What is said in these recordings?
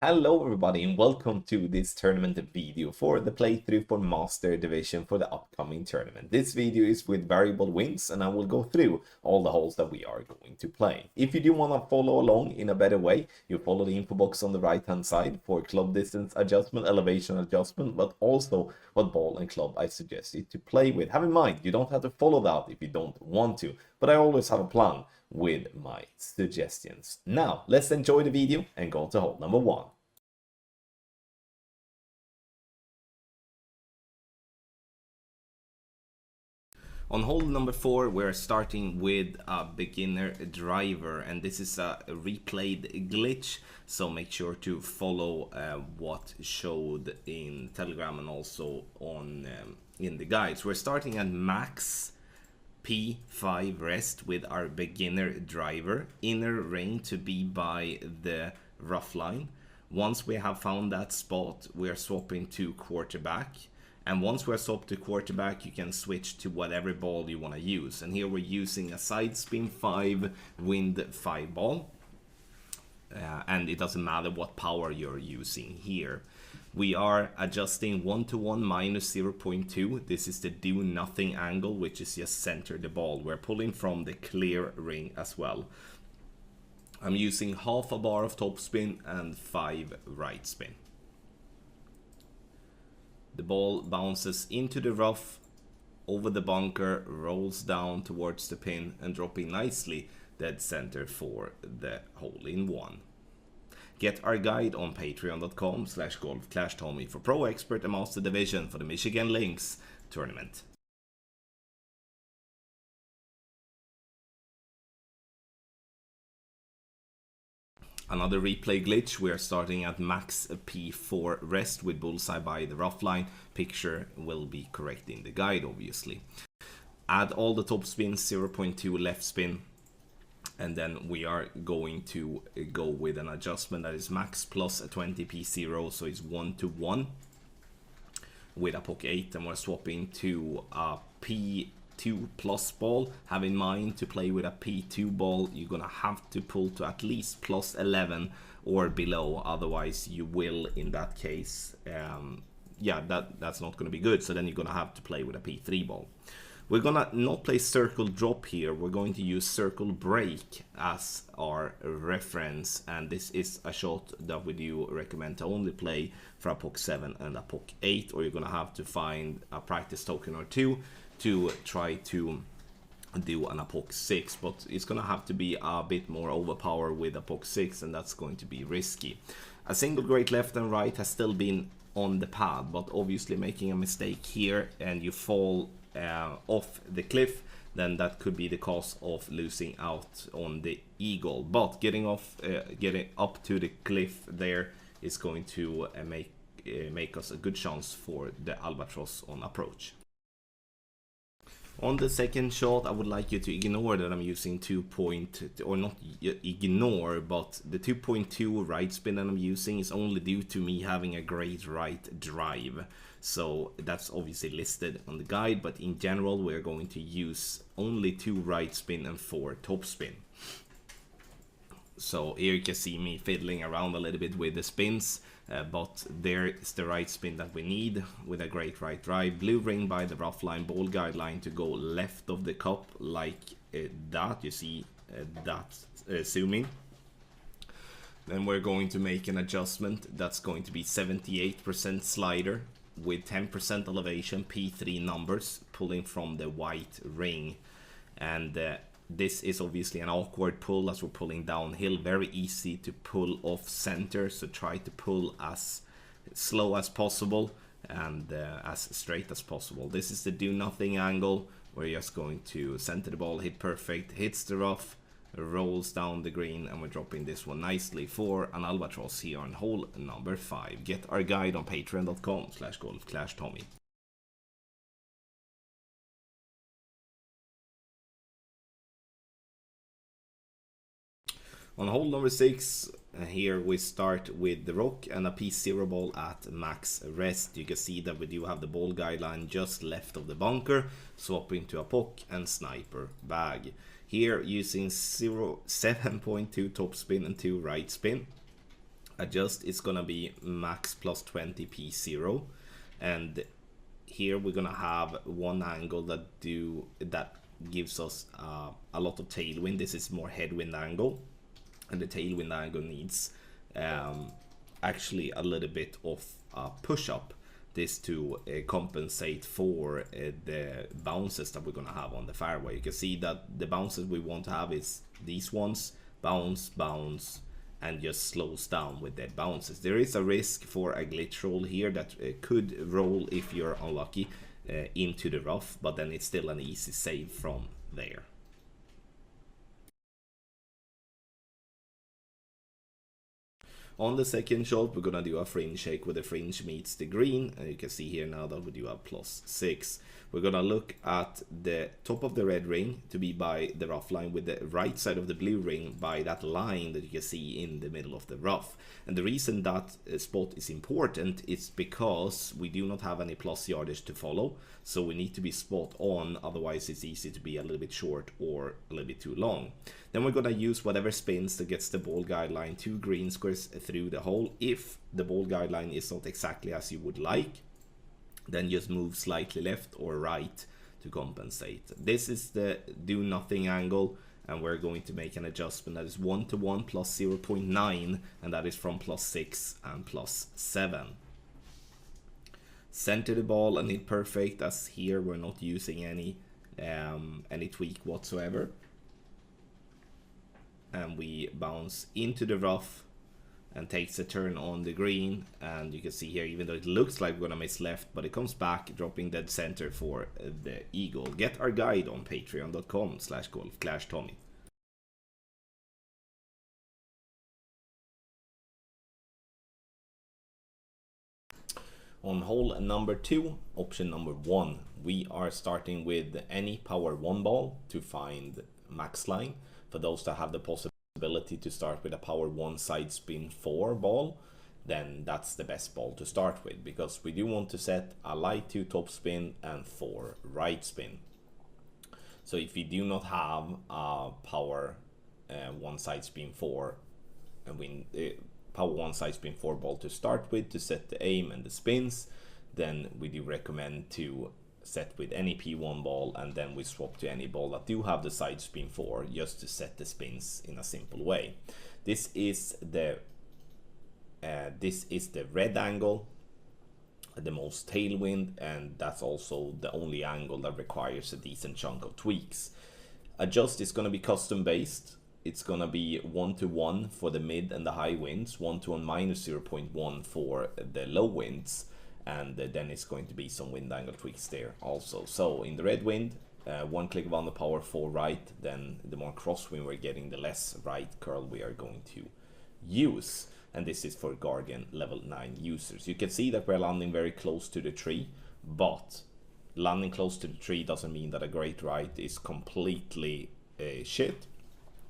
Hello everybody and welcome to this tournament video for the playthrough for Master Division for the upcoming tournament. This video is with variable wins and I will go through all the holes that we are going to play. If you do want to follow along in a better way, you follow the info box on the right hand side for club distance adjustment, elevation adjustment, but also what ball and club I suggest you to play with. Have in mind, you don't have to follow that if you don't want to, but I always have a plan with my suggestions. Now, let's enjoy the video and go to hole number 1. On hole number 4, we're starting with a beginner driver, and this is a replayed glitch, so make sure to follow what showed in Telegram and also on in the guides. We're starting at max P5 rest with our beginner driver, inner ring to be by the rough line. Once we have found that spot, we're swapping to quarterback. And once we're swapped to quarterback, you can switch to whatever ball you want to use. And here we're using a side spin 5, wind 5 ball. And it doesn't matter what power you're using here. We are adjusting 1-to-1 minus 0.2. This is the do nothing angle, which is just center the ball. We're pulling from the clear ring as well. I'm using half a bar of topspin and 5 right spin. The ball bounces into the rough, over the bunker, rolls down towards the pin and dropping nicely dead center for the hole-in-one. Get our guide on patreon.com/golfclashtommy for Pro Expert and Master Division for the Michigan Lynx tournament. Another replay glitch, we are starting at max P4 rest with bullseye by the rough line. Picture will be correct in the guide, obviously. Add all the top spins, 0.2 left spin. And then we are going to go with an adjustment that is max plus a 20 P0, so it's 1-to-1 with a poke 8, and we're swapping to a P2 plus ball. Have in mind, to play with a P2 ball, you're gonna have to pull to at least plus 11 or below, otherwise you will, in that case, yeah, that's not gonna be good. So then you're gonna have to play with a P3 ball. We're gonna not play circle drop here, we're going to use circle break as our reference, and this is a shot that we do recommend to only play for a poke 7 and a poke 8, or you're gonna have to find a practice token or two to try to do an poke 6, but it's gonna have to be a bit more overpower with a poke 6, and that's going to be risky. A single great left and right has still been on the pad, but obviously making a mistake here and you fall off the cliff, then that could be the cause of losing out on the eagle. But getting up to the cliff there is going to make us a good chance for the albatross on approach. On the second shot, I would like you to ignore that I'm using 2. Or not ignore, but the 2.2 right spin that I'm using is only due to me having a great right drive. So that's obviously listed on the guide, but in general we're going to use only 2 right spin and 4 top spin. So here you can see me fiddling around a little bit with the spins, but there is the right spin that we need with a great right drive. Blue ring by the rough line, ball guideline to go left of the cup like that. You see that zooming. Then we're going to make an adjustment that's going to be 78% slider with 10% elevation, P3 numbers, pulling from the white ring. And this is obviously an awkward pull as we're pulling downhill, very easy to pull off center, so try to pull as slow as possible and as straight as possible. This is the do nothing angle. We're just going to center the ball, hit perfect, hits the rough, rolls down the green, and we're dropping this one nicely for an albatross here on hole number 5. Get our guide on patreon.com/golfclashtommy. On hole number 6, here we start with the rock and a P0 ball at max rest. You can see that we do have the ball guideline just left of the bunker, swapping to a poke and sniper bag. Here using 7.2 top spin and 2 right spin. Adjust is gonna be max plus 20 P0, and here we're gonna have one angle that gives us a lot of tailwind. This is more headwind angle, and the tailwind angle needs actually a little bit of push up this to compensate for the bounces that we're gonna have on the fairway. You can see that the bounces we want to have is these ones, bounce, bounce, and just slows down with dead bounces. There is a risk for a glitch roll here that could roll, if you're unlucky, into the rough, but then it's still an easy save from there. On the second shot, we're gonna do a fringe shake where the fringe meets the green, and you can see here now that we do a +6. We're gonna look at the top of the red ring to be by the rough line, with the right side of the blue ring by that line that you can see in the middle of the rough. And the reason that spot is important is because we do not have any plus yardage to follow, so we need to be spot on, otherwise it's easy to be a little bit short or a little bit too long. Then we're gonna use whatever spins that gets the ball guideline 2 green squares through the hole. If the ball guideline is not exactly as you would like, then just move slightly left or right to compensate. This is the do nothing angle, and we're going to make an adjustment that is 1-to-1 plus 0.9, and that is from +6 and +7. Center the ball and hit perfect, as here we're not using any tweak whatsoever. And we bounce into the rough and takes a turn on the green, and you can see here, even though it looks like we're gonna miss left, but it comes back dropping dead center for the eagle. Get our guide on patreon.com/golfclashtommy. On hole number 2, option number 1, we are starting with any power 1 ball to find max line. For those that have the possibility to start with a power 1 side spin 4 ball, then that's the best ball to start with, because we do want to set a light 2 top spin and 4 right spin. So if you do not have a power 1 side spin 4 power 1 side spin 4 ball to start with to set the aim and the spins, then we do recommend to set with any P1 ball, and then we swap to any ball that do have the side spin 4 just to set the spins in a simple way. This is the red angle, the most tailwind, and that's also the only angle that requires a decent chunk of tweaks. Adjust is going to be custom based. It's going to be 1-to-1 for the mid and the high winds, 1-to-1 minus 0.1 for the low winds, and then it's going to be some wind angle tweaks there also. So in the red wind, 1 click on the power 4 right, then the more crosswind we're getting, the less right curl we are going to use. And this is for Guardian level 9 users. You can see that we're landing very close to the tree, but landing close to the tree doesn't mean that a great right is completely shit.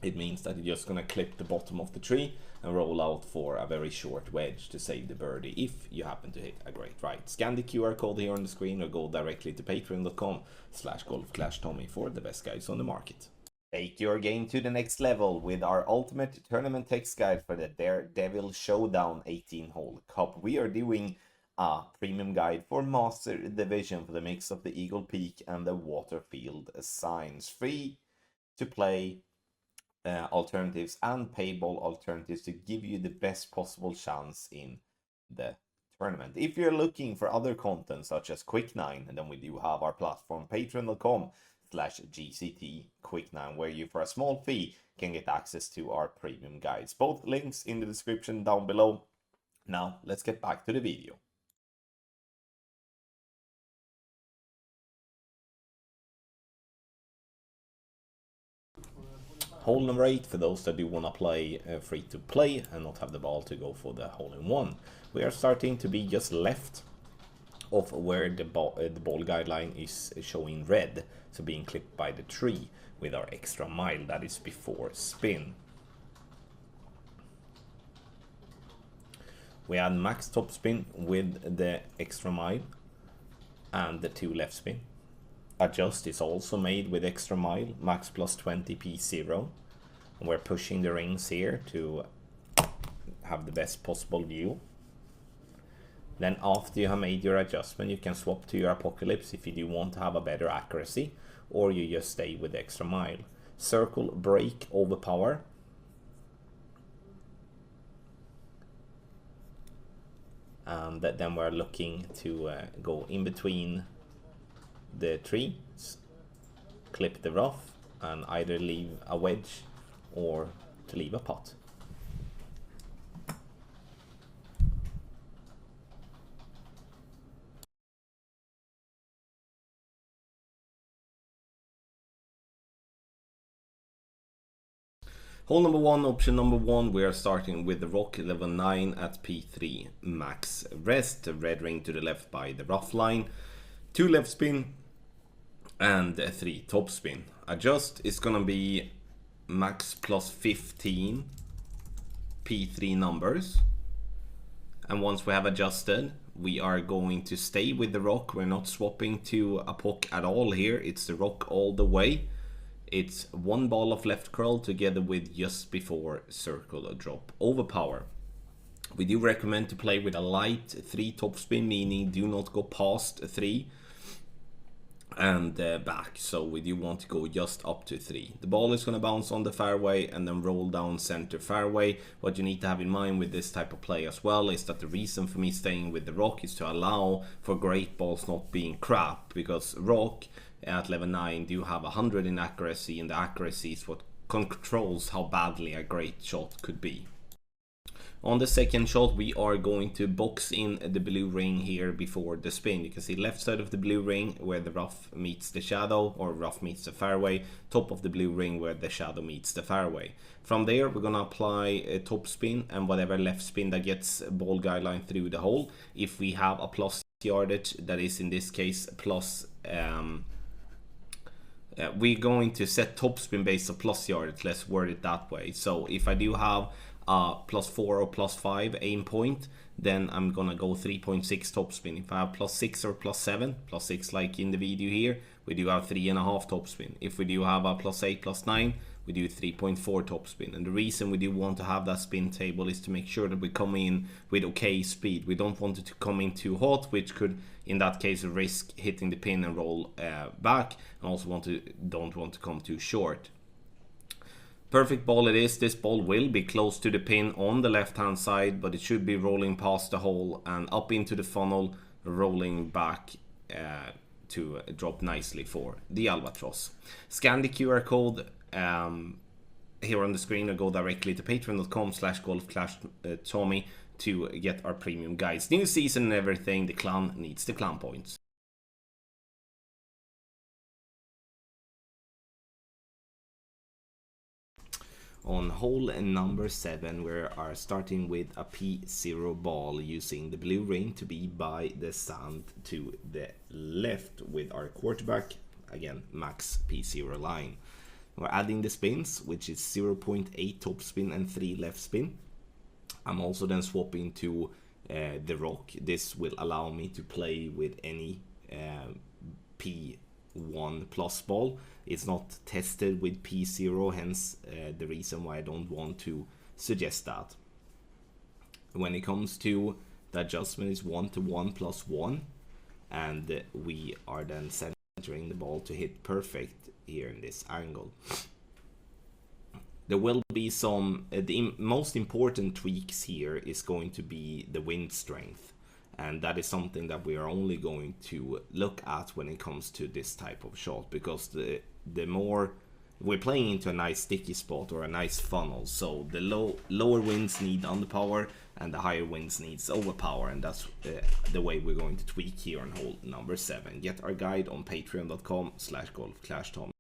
It means that you're just going to clip the bottom of the tree and roll out for a very short wedge to save the birdie if you happen to hit a great right. Scan the QR code here on the screen or go directly to patreon.com/golfclashtommy for the best guides on the market. Take your game to the next level with our ultimate tournament text guide for the Daredevil Showdown 18-hole cup. We are doing a premium guide for Master Division for the mix of the Eagle Peak and the Waterfield signs. Free to play alternatives and payball alternatives to give you the best possible chance in the tournament. If you're looking for other content such as Quick9, and then we do have our platform patreon.com/GCT Quick9, where you for a small fee can get access to our premium guides. Both links in the description down below. Now let's get back to the video. Hole number 8, for those that do want to play free to play and not have the ball to go for the hole-in-one. We are starting to be just left of where the ball guideline is showing red, so being clipped by the tree with our extra mile, that is before spin. We add max top spin with the extra mile and the 2 left spin. Adjust is also made with extra mile, max plus 20 P0. And we're pushing the rings here to have the best possible view. Then after you have made your adjustment, you can swap to your Apocalypse if you do want to have a better accuracy, or you just stay with the extra mile. Circle, brake, overpower. And then we're looking to go in between the trees, clip the rough, and either leave a wedge or to leave a pot. Hole number 1, option number 1, we are starting with the rock level 9 at P3 max rest, red ring to the left by the rough line, 2 left spin and 3 top spin. Adjust is gonna be max plus 15 P3 numbers, and once we have adjusted, we are going to stay with the rock. We're not swapping to a pock at all here, it's the rock all the way. It's 1 ball of left curl together with just before circle drop overpower. We do recommend to play with a light 3 topspin, meaning do not go past 3 and back. So we do want to go just up to 3. The ball is going to bounce on the fairway and then roll down center fairway. What you need to have in mind with this type of play as well is that the reason for me staying with the rock is to allow for great balls not being crap, because rock at level 9 do have 100 in accuracy, and the accuracy is what controls how badly a great shot could be. On the second shot, we are going to box in the blue ring here before the spin. You can see left side of the blue ring where the rough meets the shadow, or rough meets the fairway, top of the blue ring where the shadow meets the fairway. From there, we're gonna apply a top spin and whatever left spin that gets ball guideline through the hole. If we have a plus yardage, that is in this case plus we're going to set topspin based on plus yardage, let's word it that way. So if I do have a +4 or +5 aim point, then I'm gonna go 3.6 topspin. If I have +6 or +7, +6 like in the video here, we do have 3.5 topspin. If we do have a +8, +9, we do 3.4 topspin. And the reason we do want to have that spin table is to make sure that we come in with okay speed. We don't want it to come in too hot, which could in that case risk hitting the pin and roll back, and also don't want to come too short. Perfect ball it is. This ball will be close to the pin on the left hand side, but it should be rolling past the hole and up into the funnel, rolling back to drop nicely for the albatross. Scan the QR code here on the screen, or go directly to patreon.com/golf-tommy to get our premium guides. New season and everything, the clown needs the clown points. On hole number 7, we are starting with a P0 ball, using the blue ring to be by the sand to the left with our quarterback, again max P0 line. We're adding the spins, which is 0.8 top spin and 3 left spin. I'm also then swapping to the rock. This will allow me to play with any P1 plus ball. It's not tested with P0, hence the reason why I don't want to suggest that. When it comes to the adjustment, is 1 to 1 plus 1, and we are then centering the ball to hit perfect here in this angle. There will be some, the most important tweaks here is going to be the wind strength, and that is something that we are only going to look at when it comes to this type of shot, because the more we're playing into a nice sticky spot or a nice funnel, so the lower winds need underpower and the higher winds needs overpower, and that's the way we're going to tweak here on hole number 7. Get our guide on patreon.com/golf-tommy.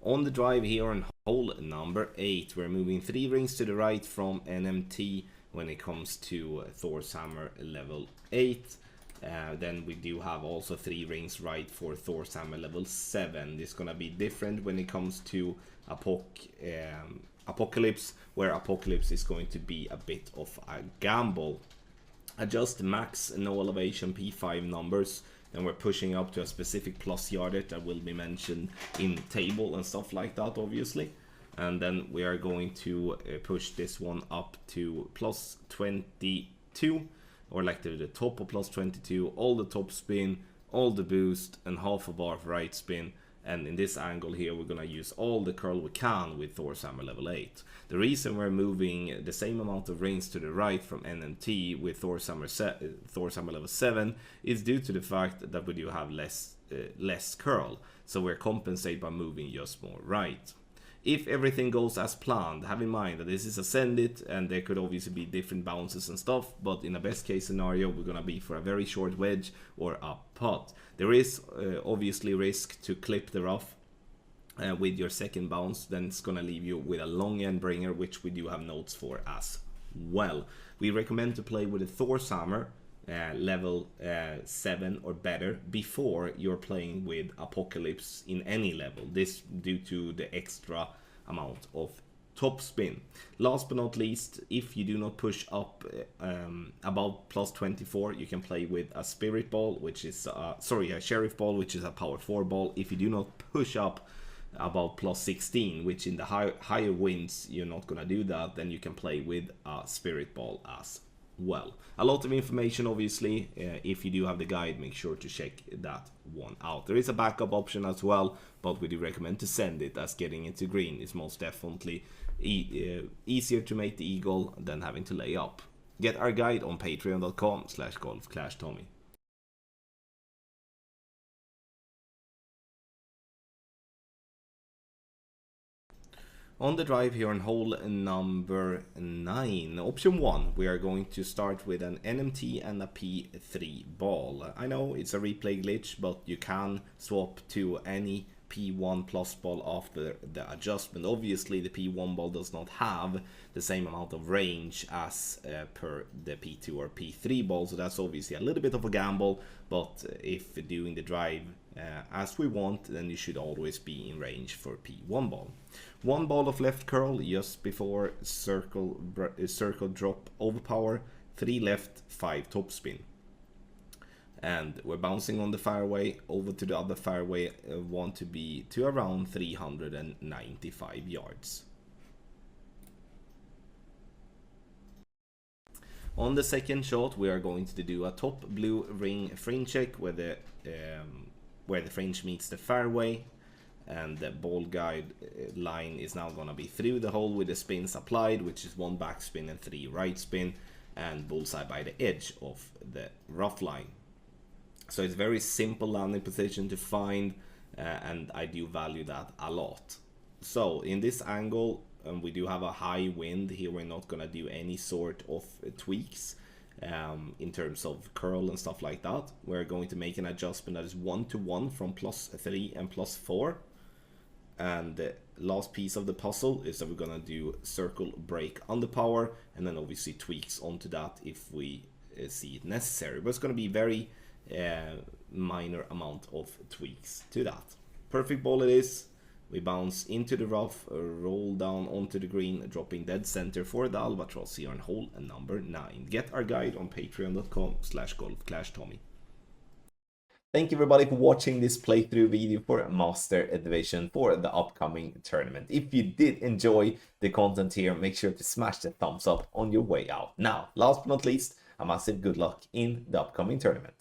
On the drive here on hole number 8, we're moving 3 rings to the right from NMT when it comes to Thor's Hammer level 8. Then we do have also 3 rings right for Thor's Hammer level 7. This is gonna be different when it comes to Apocalypse, where Apocalypse is going to be a bit of a gamble. Adjust max no elevation P5 numbers and we're pushing up to a specific plus yardage that will be mentioned in table and stuff like that, obviously. And then we are going to push this one up to plus 22, or like the top of plus 22, all the top spin, all the boost, and half a bar of right spin. And in this angle here, we're gonna use all the curl we can with Thor's Hammer level 8. The reason we're moving the same amount of rings to the right from N and T with Thor's Hammer level 7 is due to the fact that we do have less curl. So we're compensated by moving just more right. If everything goes as planned, have in mind that this is ascended and there could obviously be different bounces and stuff, but in a best case scenario, we're gonna be for a very short wedge or a putt. There is obviously risk to clip the rough with your second bounce, then it's gonna leave you with a long end bringer, which we do have notes for as well. We recommend to play with a Thor's Hammer level 7 or better before you're playing with Apocalypse in any level. This due to the extra amount of top spin. Last but not least, if you do not push up above plus 24, you can play with a Spirit Ball, which is a Sheriff Ball, which is a power 4 ball. If you do not push up about plus 16, which in the higher winds you're not gonna do that, then you can play with a Spirit Ball as well. A lot of information, obviously. If you do have the guide, make sure to check that one out. There is a backup option as well, but we do recommend to send it, as getting into green is most definitely easier to make the eagle than having to lay up. Get our guide on patreon.com/golfclashtommy. On the drive here on hole number 9, option 1, we are going to start with an NMT and a P3 ball. I know it's a replay glitch, but you can swap to any P1 plus ball after the adjustment. Obviously, the P1 ball does not have the same amount of range as per the P2 or P3 ball, so that's obviously a little bit of a gamble, but if doing the drive as we want, then you should always be in range for P1 ball. 1 ball of left curl just before circle drop overpower, 3 left, 5 topspin. And we're bouncing on the fairway over to the other fairway, want to be to around 395 yards. On the second shot, we are going to do a top blue ring fringe check where the fringe meets the fairway, and the ball guide line is now going to be through the hole with the spins applied, which is 1 backspin and 3 right spin, and bullseye by the edge of the rough line. So it's a very simple landing position to find, and I do value that a lot. So in this angle, we do have a high wind here. We're not going to do any sort of tweaks in terms of curl and stuff like that. We're going to make an adjustment that is 1-to-1 from plus 3 and plus 4. And the last piece of the puzzle is that we're going to do circle break under power, and then obviously tweaks onto that if we see it necessary. But it's going to be very minor amount of tweaks to that. Perfect ball it is. We bounce into the rough, roll down onto the green, dropping dead center for the albatross here on hole number 9. Get our guide on patreon.com/golfclashtommy. Thank you everybody for watching this playthrough video for Master Division for the upcoming tournament. If you did enjoy the content here, make sure to smash the thumbs up on your way out. Now, last but not least, a massive good luck in the upcoming tournament.